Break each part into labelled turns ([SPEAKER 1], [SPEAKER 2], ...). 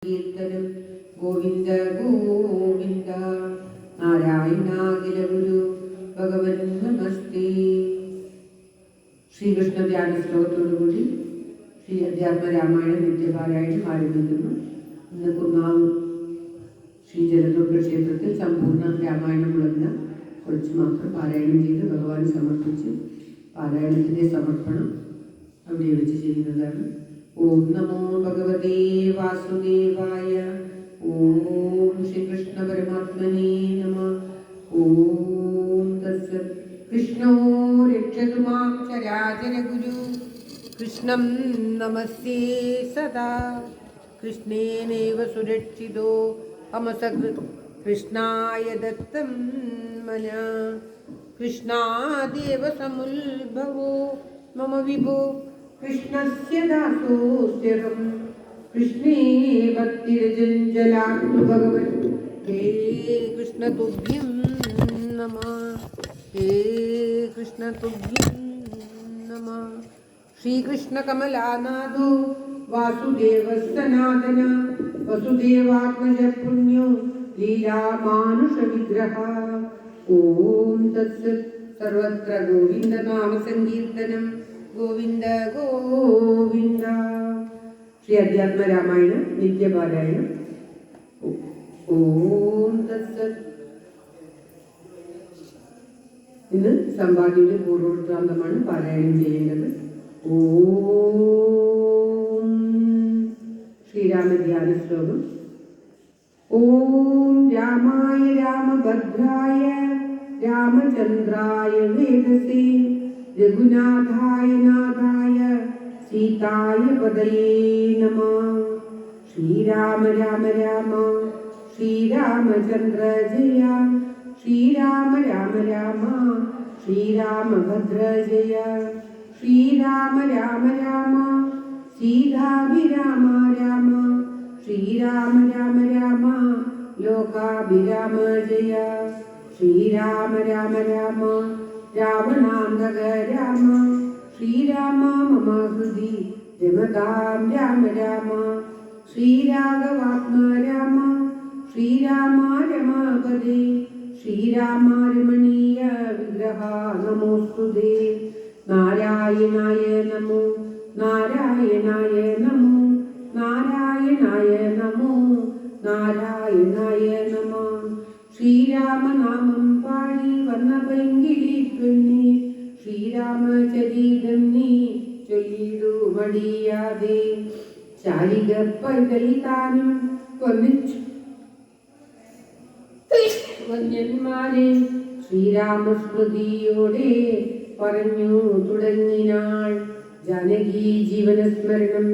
[SPEAKER 1] കീർത്തനം ഗോവിന്ദ ഗോവിന്ദ നാരായണാഖില ഗുരു ഭഗവൻ നമസ്തേ. ശ്രീകൃഷ്ണ ധ്യാന ശ്ലോകത്തോടുകൂടി ശ്രീ അധ്യാത്മരാമായണ നിത്യപാരായണം ആരംഭിക്കുന്നു. ഇന്ന് കുന്നാവ് ശ്രീ ജലദുർഗ ക്ഷേത്രത്തിൽ സമ്പൂർണ്ണ രാമായണമുള്ളതിന് കുറച്ച് മാത്രം പാരായണം ചെയ്ത് ഭഗവാൻ സമർപ്പിച്ച് പാരായണത്തിൻ്റെ സമർപ്പണം അവിടെ വെച്ച് ചെയ്യുന്നതാണ്. ഓം നമോ ഭഗവതേ വാസുദേവായ. ഓം ശ്രീകൃഷ്ണ പരമാത്മനേ നമഃ. ഓം തത്സത്. കൃഷ്ണോ രക്ഷതു മാം ചരാചര ഗുരു. കൃഷ്ണം നമസ്യേ സദാ. കൃഷ്ണേനൈവ സുരക്ഷിതോ അമസകൃത്. കൃഷ്ണായ ദത്തം മനഃ. കൃഷ്ണാദേവ സമുദ്ഭവോ മമ വിഭോ. കൃഷ്ണസ്യ ദാസോസ്ത്യഹം. കൃഷ്ണേ ഭക്തിരജഞ്ജലാത്തു ഭഗവൻ. ഹേ കൃഷ്ണ തുഭ്യം നമഃ. ഹേ കൃഷ്ണ തുഭ്യം നമഃ. ശ്രീകൃഷ്ണ കമലാനാഥോ വാസുദേവ സനാതന. വസുദേവാത്മജ പുണ്യോ ലീലാമാനുഷ വിഗ്രഹ. ഓം തത്സത്. സർവത്ര ഗോവിന്ദ നാമ സങ്കീർത്തനം. ഗോവിന്ദ ഗോവിന്ദ. ശ്രീ അധ്യാത്മരാമായണ നിത്യപാരായണം. ഓം തത്സത്. ഇന്ന് സമ്പാദിയുടെ പൂർവവൃത്താന്തമാണ് പാരായണം ചെയ്യേണ്ടത്. ഓം ശ്രീരാമധ്യാന ശ്ലോകം. ഓം രാമായ രാമഭദ്രായ രാമചന്ദ്രായ വേദസേ രഘുനാഥായ നാഥായ സീതായ പദയേ നമഃ. ശ്രീരാമ രാമ രാമ ശ്രീരാമചന്ദ്ര ജയ. ശ്രീരാമ രാമ രാമ ശ്രീരാമഭദ്ര ജയ. ശ്രീരാമ രാമ രാമ സീതാഭിരാമ രാമ. ശ്രീരാമ രാമ രാമ ലോകാഭിരാമ ജയ. ശ്രീരാമ രാമ രാമ രാവണാന്തക രാമ. ശ്രീരാമ മമ ഹൃദി രമതാം രാമ രാമ. ശ്രീരാഘവാത്മ രാമ. ശ്രീരാമ രമാപദേ. ശ്രീരാമ രമണീയ വിഗ്രഹ നമോസ്തുതേ. നാരായണായ നമോ നാരായണായ നമോ നാരായണായ നമോ നാരായണായ നമഃ. ശ്രീരാമനാമം പാടി വന്ന പൈങ്കിളി പെണ്ണി. ശ്രീരാമചരിതം നീ ചൊല്ലിടു മടിയാതെ. ചാരിക പൈതൽ താനും വന്നിച്ചു വന്യന്മാരെ. ശ്രീരാമസ്മൃതിയോടെ പറഞ്ഞു തുടങ്ങിനാൾ. ജാനകി ജീവനസ്മരണം.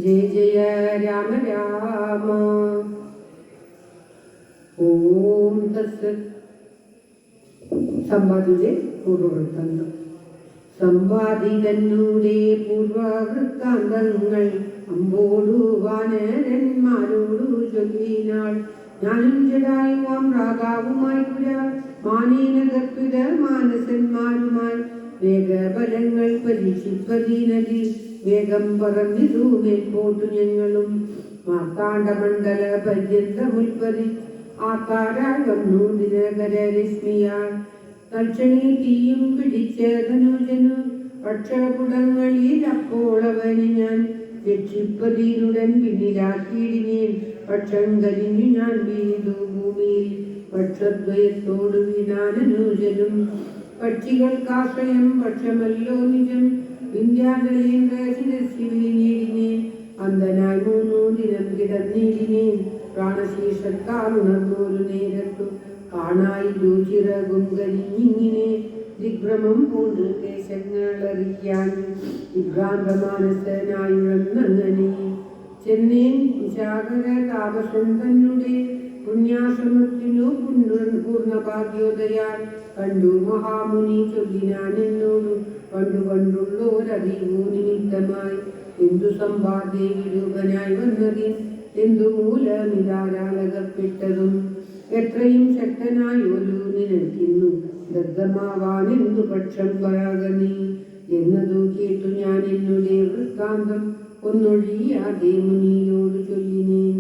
[SPEAKER 1] ജയ ജയ രാമ രാമ. ഓം തത്സത്. സമ്പാദിയുടെ പൂർവവൃത്താന്തം. സമ്പാദിതന്നൂടെ പൂർവവൃത്താന്തങ്ങൾ അമ്പോടു വാനരന്മാരോടു ചൊല്ലിനാൾ. ഞാനും ജടായുവാം രാഗാവുമായി പുര മാനേന കർപ്പിത മാനസന്മാരുമായി. വേഗബലങ്ങൾ പരീക്ഷിപ്പതീനതി. വേഗം പറന്നിതു മേൽപോട്ടു ഞങ്ങളും. മാർത്താണ്ഡമണ്ഡല പര്യന്തമുൽപ്പതി. ആക്കാരാൽ വന്നു ദിനകരരശ്മിയാൽ. തൽക്ഷണി തീയും പിടിച്ച ധനുജനു. പക്ഷപുടങ്ങളിൽ അപ്പോൾ അവന് ഞാൻ രക്ഷിപ്പതീനുടൻ പിന്നിലാക്കിയിടിനേൻ. പക്ഷം കരിഞ്ഞു ഞാൻ വീണു ഭൂമിയിൽ. പക്ഷദ്വയത്തോടു വീണാനനുജനും. പക്ഷികൾക്കാശ്രയം പക്ഷമല്ലോ നിജം. വിന്ധ്യാചലേന്ദ്ര ശിരസ്സിൽ വീണിടിനേൻ. അന്ധനായി 3 ദിനം കിടന്നിടിനേൻ. പ്രാണശീർഷത്താൽ ഉണർന്നൊരു നേരത്തു കാണായി ചിറകും കരിഞ്ഞിങ്ങനെ. ദിഗ്ഭ്രമം പൂണ്ട് ദേശങ്ങളറിയാൻ വിഭ്രാന്തമാനസനായുഴന്നങ്ങനെ. ചെന്നേൻ വിശാഖര താപസൻ തന്നെ പുണ്യാശ്രമത്തിനു പൂർണ്ണഭാഗ്യോദയാൽ. കണ്ടു മഹാമുനി ചൊല്ലിനാൻ എന്നോടു. പണ്ടു പണ്ടുള്ളോരറിവു നിമിത്തമായി എന്തു സമ്പാദേ വിരൂപനായി വന്നതിൻ. എന്തു മൂലമിതാരാളകപ്പെട്ടതും. എത്രയും ശക്തനായൊരു നിനക്കിന്നു ദഗ്ധമാവാനെന്തു പക്ഷം പരാഗണി എന്നതു കേട്ടു ഞാൻ എന്നുടെ വൃത്താന്തം ഒന്നൊഴിയാതെ മുനിയോട് ചൊല്ലിനേൻ.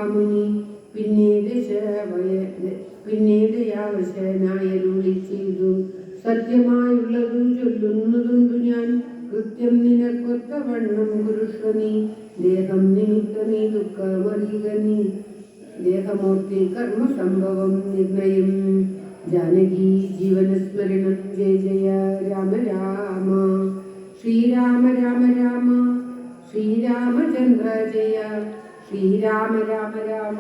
[SPEAKER 1] മഹാമുനി പിന്നെ ദയാവശനായരുളി ചെയ്തു. സത്യമായുള്ളതു ചൊല്ലുന്നതുണ്ടു ഞാൻ, കൃത്യം നിനക്കൊത്തവണ്ണം കുരുഷ്വ നീ. ദേഹം നിമിത്ത നീ ദുഃഖമറിയുക നീ, ദേഹമൂർത്തി കർമ്മസംഭവം നിർണയം. ജാനകി ജീവനസ്മരണം ജയ ജയ രാമ രാമ. ശ്രീരാമ രാമ രാമ ശ്രീരാമചന്ദ്ര ജയ. ശ്രീരാമ രാമ രാമ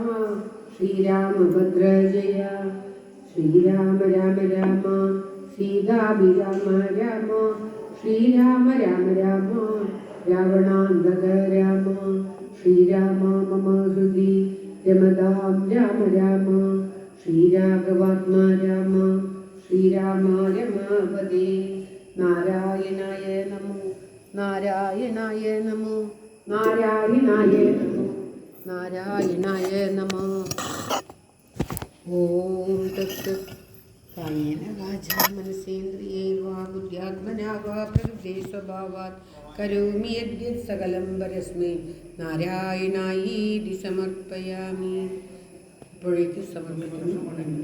[SPEAKER 1] ശ്രീരാമഭദ്ര ജയ. ശ്രീരാമ രാമ രാമ സീതാഭിരാമ രാമ. ശ്രീരാമ രാമ രാമ രാവണാന്തക രാമ. ശ്രീരാമ മമ ഹൃദി രമതാം രാമ രാമ. ശ്രീരാഘവാത്മാ രാമ. ശ്രീരാമ രമാപദേ. നാരായണായ നമോ നാരായണായ നമോ നാരായണായ നമോ നാരായണായ നമോ. ഓം തത്സത്. കായേന വാചാ മനസേന്ദ്രിയൈർവാ ബുദ്ധ്യാത്മനാ വാ പ്രകൃതേ സ്വഭാവാത് കരോമി യദ്യത് സകലം പരസ്മൈ നാരായണായേതി സമർപ്പയാമി. ഇപ്പോഴേക്ക് സമർപ്പിക്കുന്നു.